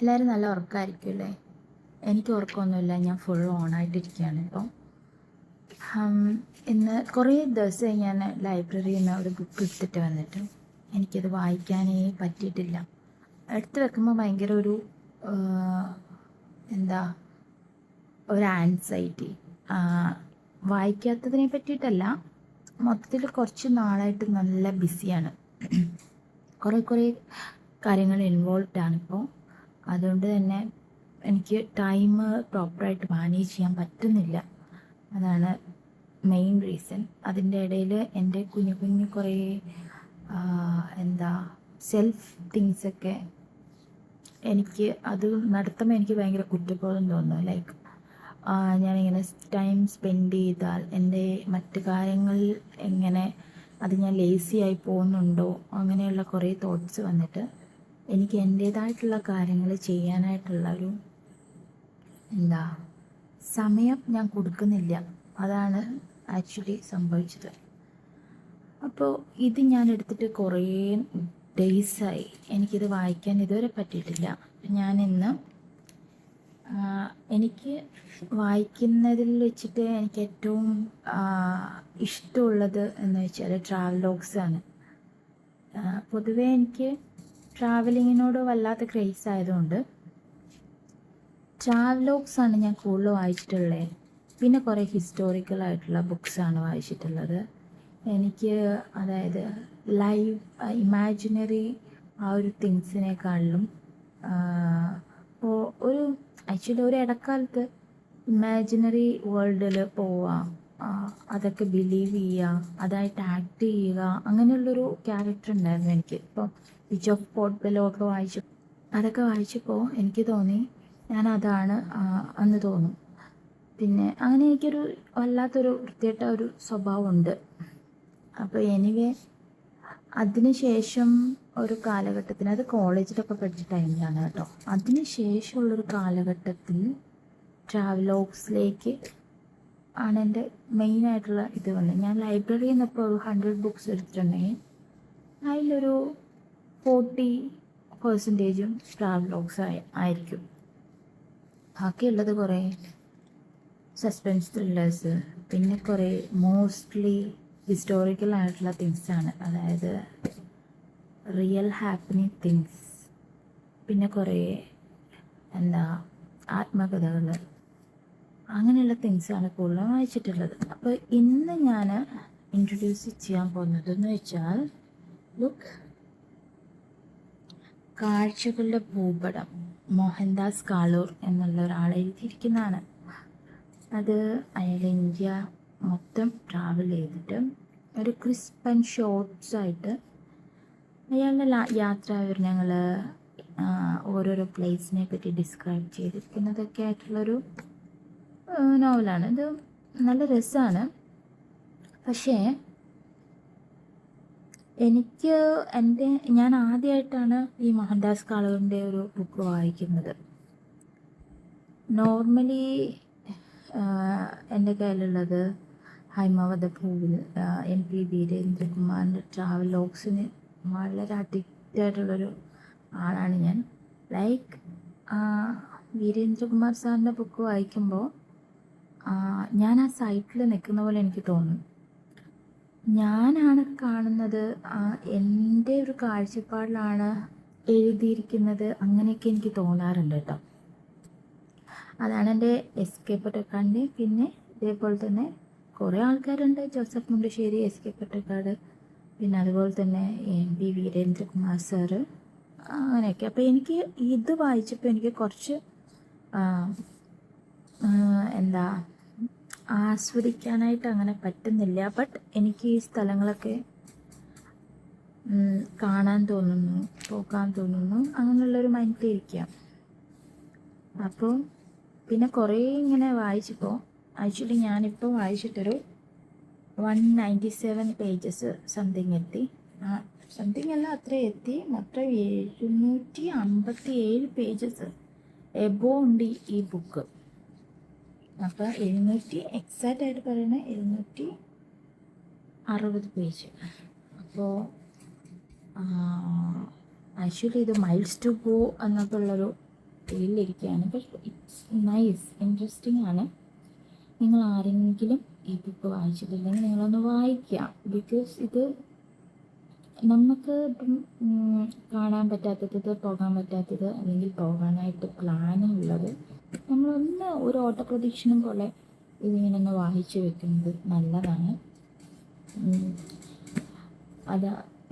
എല്ലാവരും നല്ല ഉറക്കമായിരിക്കും അല്ലേ? എനിക്ക് ഉറക്കമൊന്നുമില്ല, ഞാൻ ഫുൾ ഓണായിട്ടിരിക്കുകയാണ് ഇപ്പോൾ. ഇന്ന് കുറേ ദിവസമായി ഞാൻ ലൈബ്രറിയിൽ നിന്ന് ഒരു ബുക്ക് എടുത്തിട്ട് വന്നിട്ട് എനിക്കത് വായിക്കാനേ പറ്റിയിട്ടില്ല. എടുത്ത് വെക്കുമ്പോൾ ഭയങ്കര ഒരു എന്താ ഒരു ആൻസൈറ്റി. വായിക്കാത്തതിനെ പറ്റിയിട്ടല്ല, മൊത്തത്തിൽ കുറച്ച് നാളായിട്ട് നല്ല ബിസിയാണ്. കുറേ കാര്യങ്ങൾ ഇൻവോൾവ് ആണിപ്പോൾ. അതുകൊണ്ട് തന്നെ എനിക്ക് ടൈം പ്രോപ്പറായിട്ട് മാനേജ് ചെയ്യാൻ പറ്റുന്നില്ല. അതാണ് മെയിൻ റീസൺ. അതിൻ്റെ ഇടയിൽ എൻ്റെ കുഞ്ഞു കുറേ എന്താ സെൽഫ് തിങ്സൊക്കെ എനിക്ക് അത് നടത്തുമ്പോൾ എനിക്ക് ഭയങ്കര കുറ്റബോധം തോന്നുന്നു. ലൈക്ക് ഞാനിങ്ങനെ ടൈം സ്പെൻഡ് ചെയ്താൽ എൻ്റെ മറ്റു കാര്യങ്ങളിൽ എങ്ങനെ അത് ഞാൻ ലേസി ആയി പോകുന്നുണ്ടോ, അങ്ങനെയുള്ള കുറേ തോട്ട്സ് വന്നിട്ട് എനിക്ക് എൻ്റേതായിട്ടുള്ള കാര്യങ്ങൾ ചെയ്യാനായിട്ടുള്ള ഒരു എന്താ സമയം ഞാൻ കൊടുക്കുന്നില്ല. അതാണ് ആക്ച്വലി സംഭവിച്ചത്. അപ്പോൾ ഇത് ഞാൻ എടുത്തിട്ട് കുറേ ഡേയ്സായി, എനിക്കിത് വായിക്കാൻ ഇതുവരെ പറ്റിയിട്ടില്ല. ഞാനിന്ന് എനിക്ക് വായിക്കുന്നതിൽ വെച്ചിട്ട് എനിക്ക് ഏറ്റവും ഇഷ്ടമുള്ളത് എന്ന് വെച്ചാൽ ട്രാവലോഗ്സാണ്. പൊതുവേ എനിക്ക് ട്രാവലിങ്ങിനോട് വല്ലാത്ത ക്രേസ് ആയതുകൊണ്ട് ട്രാവലോഗ്സാണ് ഞാൻ കൂടുതൽ വായിച്ചിട്ടുള്ളത്. പിന്നെ കുറേ ഹിസ്റ്റോറിക്കലായിട്ടുള്ള ബുക്സാണ് വായിച്ചിട്ടുള്ളത്. എനിക്ക് അതായത് ലൈവ് ഇമാജിനറി ആ ഒരു തിങ്സിനേക്കാളിലും ഒരു ആക്ച്വലി ഒരു ഇടക്കാലത്ത് ഇമാജിനറി വേൾഡിൽ പോവാം, അതൊക്കെ ബിലീവ് ചെയ്യുക, അതായിട്ട് ആക്ട് ചെയ്യുക, അങ്ങനെയുള്ളൊരു ക്യാരക്ടർ ഉണ്ടായിരുന്നു എനിക്ക്. ഇപ്പോൾ വിച്ച് ഓഫ് പോർട്ട് ബെല്ലോ ഒക്കെ അതൊക്കെ വായിച്ചപ്പോൾ എനിക്ക് തോന്നി ഞാനതാണ് എന്ന് തോന്നും. പിന്നെ അങ്ങനെ എനിക്കൊരു വല്ലാത്തൊരു വൃത്തികെട്ട ഒരു സ്വഭാവമുണ്ട്. അപ്പോൾ എനിവേ അതിന് ശേഷം ഒരു കാലഘട്ടത്തിന്, അത് കോളേജിലൊക്കെ പഠിച്ച ടൈമിലാണ് കേട്ടോ, അതിന് ശേഷമുള്ളൊരു കാലഘട്ടത്തിൽ ട്രാവലോഗ്സിലേക്ക് ആണ് എൻ്റെ മെയിനായിട്ടുള്ള ഇത് വന്നത്. ഞാൻ ലൈബ്രറിയിൽ നിന്ന് ഇപ്പോൾ 100 ബുക്സ് എടുത്തിട്ടുണ്ടെങ്കിൽ അതിലൊരു 40% ട്രാവലോഗ്സ് ആയിരിക്കും. ബാക്കിയുള്ളത് കുറേ സസ്പെൻസ് ത്രില്ലേഴ്സ്, പിന്നെ കുറേ മോസ്റ്റ്ലി ഹിസ്റ്റോറിക്കൽ ആയിട്ടുള്ള തിങ്സാണ്, അതായത് റിയൽ ഹാപ്പനിങ് തിങ്സ്. പിന്നെ കുറേ എന്താ ആത്മകഥകൾ, അങ്ങനെയുള്ള തിങ്സാണ് കൂടുതലും വായിച്ചിട്ടുള്ളത്. അപ്പോൾ ഇന്ന് ഞാൻ ഇൻട്രൊഡ്യൂസ് ചെയ്യാൻ പോകുന്നതെന്ന് വെച്ചാൽ കാഴ്ചകളുടെ ഭൂപടം, മോഹൻദാസ് കാളൂർ എന്നുള്ള ഒരാൾ എഴുതിയിരിക്കുന്നതാണ്. അത് അയാൾ ഇന്ത്യ മൊത്തം ട്രാവൽ ചെയ്തിട്ട് ഒരു ക്രിസ്പ് ആൻഡ് ഷോർട്ട്സായിട്ട് അയാളുടെ യാത്രാവിവരണങ്ങൾ, ഓരോരോ പ്ലേസിനെ പറ്റി ഡിസ്ക്രൈബ് ചെയ്തിരിക്കുന്നതൊക്കെ ആയിട്ടുള്ളൊരു നോവലാണ്. ഇത് നല്ല രസമാണ്. പക്ഷേ ഞാൻ ആദ്യമായിട്ടാണ് ഈ മോഹൻദാസ് കാളൂരിൻ്റെ ഒരു ബുക്ക് വായിക്കുന്നത്. നോർമലി എൻ്റെ കയ്യിലുള്ളത് ഹൈമവതഭൂവിൽ MP വീരേന്ദ്രകുമാറിൻ്റെ ട്രാവലോഗ്സിന് വളരെ അഡിക്റ്റായിട്ടുള്ളൊരു ആളാണ് ഞാൻ. ലൈക്ക് വീരേന്ദ്രകുമാർ സാറിൻ്റെ ബുക്ക് വായിക്കുമ്പോൾ ഞാൻ ആ സൈറ്റിൽ നിൽക്കുന്ന പോലെ എനിക്ക് തോന്നും. ഞാനാണ് കാണുന്നത്, എൻ്റെ ഒരു കാഴ്ചപ്പാടിലാണ് എഴുതിയിരിക്കുന്നത്, അങ്ങനെയൊക്കെ എനിക്ക് തോന്നാറുണ്ട് കേട്ടോ. അതാണ് എൻ്റെ SK പൊറ്റക്കാടിൻ്റെ. പിന്നെ ഇതേപോലെ തന്നെ കുറേ ആൾക്കാരുണ്ട്, ജോസഫ് മുണ്ടശ്ശേരി, SK പൊറ്റക്കാട്, പിന്നെ അതുപോലെ തന്നെ MP വീരേന്ദ്രകുമാർ സാറ്, അങ്ങനെയൊക്കെ. അപ്പോൾ എനിക്ക് ഇത് വായിച്ചപ്പോൾ എനിക്ക് കുറച്ച് എന്താ ആസ്വദിക്കാനായിട്ട് അങ്ങനെ പറ്റുന്നില്ല. ബട്ട് എനിക്ക് ഈ സ്ഥലങ്ങളൊക്കെ കാണാൻ തോന്നുന്നു, പോകാൻ തോന്നുന്നു, അങ്ങനെയുള്ളൊരു മൈൻഡിലിരിക്കാം. അപ്പോൾ പിന്നെ കുറേ ഇങ്ങനെ വായിച്ചപ്പോൾ ആക്ച്വലി ഞാനിപ്പോൾ വായിച്ചിട്ടൊരു 197 പേജസ് സംതിങ് എത്തി. സംതിങ് അല്ല, അത്ര എത്തി. മൊത്തം 757 പേജസ് എബോ ഉണ്ട് ഈ ബുക്ക്. അപ്പോൾ 700 എക്സാക്റ്റ് ആയിട്ട് പറയുന്നത് 760 പേജ്. അപ്പോൾ ആക്ച്വലി ഇത് മൈൽസ് ടു ഗോ എന്നൊക്കെ ഉള്ളൊരു ഫീലിരിക്കുകയാണ്. പക്ഷേ ഇറ്റ്സ് നൈസ്, ഇൻട്രസ്റ്റിംഗ് ആണ്. നിങ്ങൾ ആരെങ്കിലും ഈ ബുക്ക് വായിച്ചിട്ടില്ലെങ്കിൽ നിങ്ങളൊന്ന് വായിക്കുക. ബിക്കോസ് ഇത് നമുക്ക് ഇപ്പം കാണാൻ പറ്റാത്തത്, പോകാൻ പറ്റാത്തത്, അല്ലെങ്കിൽ പോകാനായിട്ട് പ്ലാനുള്ളത് നമ്മളൊന്ന് ഒരു ഓട്ടപ്രദക്ഷിണം പോലെ ഇതിങ്ങനെ ഒന്ന് വായിച്ചു വെക്കുന്നത് നല്ലതാണ്.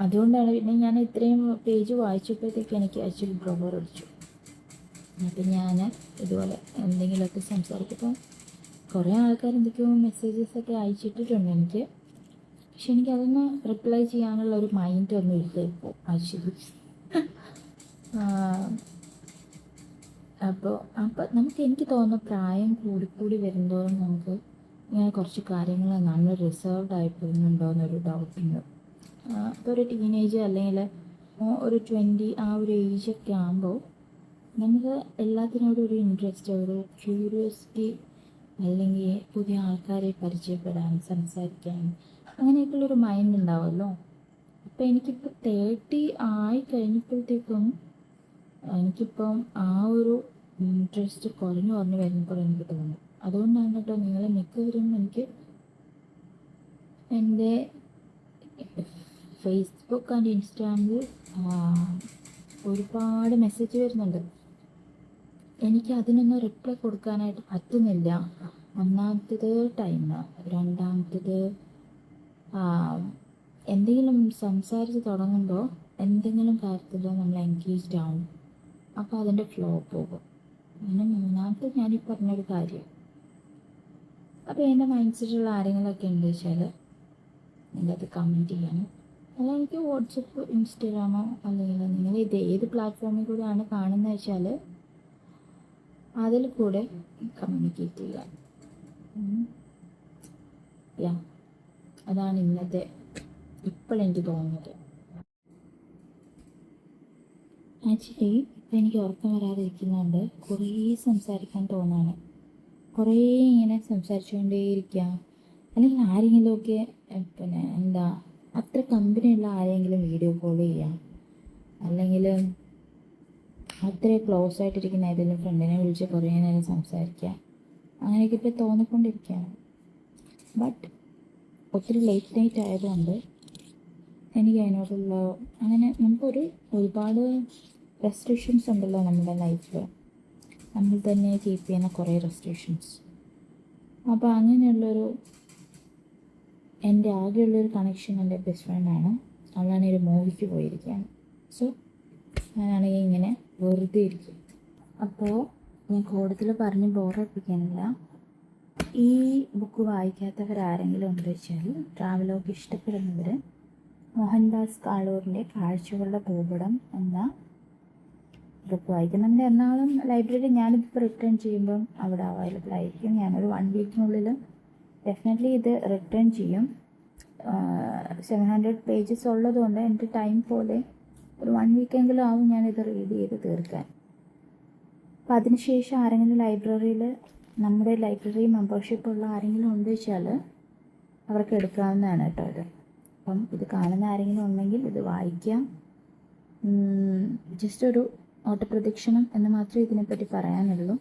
അതുകൊണ്ടാണ് പിന്നെ ഞാൻ ഇത്രയും പേജ് വായിച്ചപ്പോഴത്തേക്ക് എനിക്ക് ആക്ച്വലി ബ്ലോഗർ അടിച്ചു. അപ്പം ഞാൻ ഇതുപോലെ എന്തെങ്കിലുമൊക്കെ സംസാരിക്കുമ്പോൾ കുറേ ആൾക്കാർ എന്തൊക്കെയോ മെസ്സേജസൊക്കെ അയച്ചിട്ടിട്ടുണ്ട് എനിക്ക്. പക്ഷെ എനിക്കതൊന്ന് റിപ്ലൈ ചെയ്യാനുള്ള ഒരു മൈൻഡൊന്നും ഇല്ല ഇപ്പോൾ ആക്ച്വലി. അപ്പോൾ എനിക്ക് തോന്നുന്നു പ്രായം കൂടിക്കൂടി വരുന്നതോറും നമുക്ക് ഇങ്ങനെ കുറച്ച് കാര്യങ്ങൾ നമ്മൾ റിസർവ്ഡ് ആയി പോകുന്നുണ്ടോ എന്നൊരു ഡൗട്ടുണ്ട്. ഇപ്പോൾ ഒരു ടീനേജ് അല്ലെങ്കിൽ ഒരു 20 ആ ഒരു ഏജൊക്കെ ആകുമ്പോൾ നമുക്ക് എല്ലാത്തിനോടും ഒരു ഇൻട്രസ്റ്റ്, ഒരു ക്യൂരിയോസിറ്റി, അല്ലെങ്കിൽ പുതിയ ആൾക്കാരെ പരിചയപ്പെടാൻ, സംസാരിക്കാൻ, അങ്ങനെയൊക്കെയുള്ളൊരു മൈൻഡ് ഉണ്ടാവുമല്ലോ. അപ്പോൾ എനിക്കിപ്പോൾ 30 ആയി കഴിഞ്ഞപ്പോഴത്തേക്കും എനിക്കിപ്പം ആ ഒരു ഇൻട്രസ്റ്റ് കുറഞ്ഞു വരുമ്പോൾ എനിക്ക് തോന്നും. അതുകൊണ്ടാണ് കേട്ടോ നിങ്ങൾ മിക്കവരും എനിക്ക് എൻ്റെ ഫേസ്ബുക്ക് ആൻഡ് ഇൻസ്റ്റാഗ്രാമിൽ ഒരുപാട് മെസ്സേജ് വരുന്നുണ്ട്. എനിക്ക് അതിനൊന്നും റിപ്ലൈ കൊടുക്കാനായിട്ട് പറ്റുന്നില്ല. ഒന്നാമത്തേത് ടൈം, രണ്ടാമത്തേത് എന്തെങ്കിലും സംസാരിച്ച് തുടങ്ങുമ്പോൾ എന്തെങ്കിലും കാര്യത്തിൽ നമ്മൾ എൻഗേജ്ഡ് ആവും, അപ്പോൾ അതിൻ്റെ ഫ്ലോ പോകും. പിന്നെ മൂന്നാമത്തെ ഞാനീ പറഞ്ഞൊരു കാര്യം. അപ്പോൾ എൻ്റെ മൈൻഡ് സെറ്റുള്ള ആരെങ്കിലുമൊക്കെ ഉണ്ട് വെച്ചാൽ നിങ്ങളത് കമൻറ്റ് ചെയ്യണം. അല്ല എനിക്ക് വാട്സപ്പ്, ഇൻസ്റ്റാഗ്രാമോ അല്ലെങ്കിൽ നിങ്ങൾ ഇത് ഏത് പ്ലാറ്റ്ഫോമിൽ കൂടെയാണ് കാണുന്നത് വെച്ചാൽ അതിൽ കൂടെ കമ്മ്യൂണിക്കേറ്റ് ചെയ്യാൻ. അതാണ് ഇന്നത്തെ ഇപ്പോഴെനിക്ക് തോന്നുന്നത്. ആക്ച്വലി ഇപ്പം എനിക്ക് ഉറക്കം വരാതിരിക്കുന്നതുകൊണ്ട് കുറേ സംസാരിക്കാൻ തോന്നാണ്. കുറേ ഇങ്ങനെ സംസാരിച്ചുകൊണ്ടേയിരിക്കുക, അല്ലെങ്കിൽ ആരെങ്കിലുമൊക്കെ പിന്നെ അത്ര കമ്പനിയുള്ള ആരെങ്കിലും വീഡിയോ കോൾ ചെയ്യാം, അല്ലെങ്കിൽ അത്ര ക്ലോസ് ആയിട്ടിരിക്കുന്ന ഏതെങ്കിലും ഫ്രണ്ടിനെ വിളിച്ച് കുറേ നേരം സംസാരിക്കുക, അങ്ങനെയൊക്കെ ഇപ്പോൾ തോന്നിക്കൊണ്ടിരിക്കുകയാണ്. ബട്ട് ഒത്തിരി ലേറ്റ് നൈറ്റ് ആയതുകൊണ്ട് എനിക്ക് അതിനോടുള്ള അങ്ങനെ ഒരുപാട് റെസ്ട്രിക്ഷൻസ് ഉണ്ടല്ലോ നമ്മുടെ ലൈഫിൽ, നമ്മൾ തന്നെ കീപ്പ് ചെയ്യുന്ന കുറേ റെസ്ട്രിക്ഷൻസ്. അപ്പോൾ അങ്ങനെയുള്ളൊരു എൻ്റെ ആകെയുള്ളൊരു കണക്ഷൻ എൻ്റെ ബെസ്റ്റ് ഫ്രണ്ടാണ്. അവളാണെങ്കിൽ ഒരു മൂവിക്ക് പോയിരിക്കുകയാണ്. സോ ഞാനാണെങ്കിൽ ഇങ്ങനെ വെറുതെ ഇരിക്കും. അപ്പോൾ ഞാൻ കൂടുതൽ പറഞ്ഞ് ബോറടിപ്പിക്കാനില്ല. ഈ ബുക്ക് വായിക്കാത്തവരാരെങ്കിലും ഉണ്ട് വെച്ചാൽ ട്രാവലോഗ് ഇഷ്ടപ്പെടുന്നവർ മോഹൻദാസ് കാളൂരിൻ്റെ കാഴ്ചകളുടെ ഭൂപടം എന്ന ബുക്ക് വായിക്കും. നമ്മുടെ എറണാകുളം ലൈബ്രറി ഞാനിപ്പോൾ റിട്ടേൺ ചെയ്യുമ്പം അവിടെ അവൈലബിൾ ആയിരിക്കും. ഞാനൊരു 1 വീക്കിനുള്ളിൽ ഡെഫിനറ്റ്ലി ഇത് റിട്ടേൺ ചെയ്യും. 700 പേജസ് ഉള്ളതുകൊണ്ട് എൻ്റെ ടൈം പോലെ ഒരു 1 വീക്കെങ്കിലും ആവും ഞാനിത് റീഡ് ചെയ്ത് തീർക്കാൻ. അപ്പം അതിനുശേഷം ആരെങ്കിലും ലൈബ്രറിയിൽ നമ്മുടെ ലൈബ്രറി മെമ്പർഷിപ്പ് ഉള്ള ആരെങ്കിലും ഉണ്ട് വെച്ചാൽ അവർക്ക് എടുക്കാവുന്നതാണ് കേട്ടോ ഇത്. അപ്പം ഇത് കാണുന്ന ആരെങ്കിലും ഉണ്ടെങ്കിൽ ഇത് വായിക്കാം. ജസ്റ്റ് ഒരു ഓട്ടപ്രദക്ഷിണം എന്ന് മാത്രമേ ഇതിനെപ്പറ്റി പറയാനുള്ളൂ.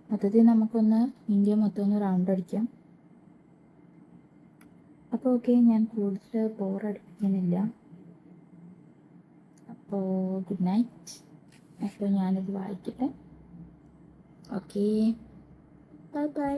മൊത്തത്തിൽ നമുക്കൊന്ന് ഇന്ത്യ മൊത്തം ഒന്ന് റൗണ്ട് അടിക്കാം. അപ്പോൾ ഓക്കെ, ഞാൻ കൂടുതൽ ബോറടിപ്പിക്കുന്നില്ല. അപ്പോൾ ഗുഡ് നൈറ്റ്. അപ്പോൾ ഞാനിത് വായിക്കട്ടെ. Okay, bye bye.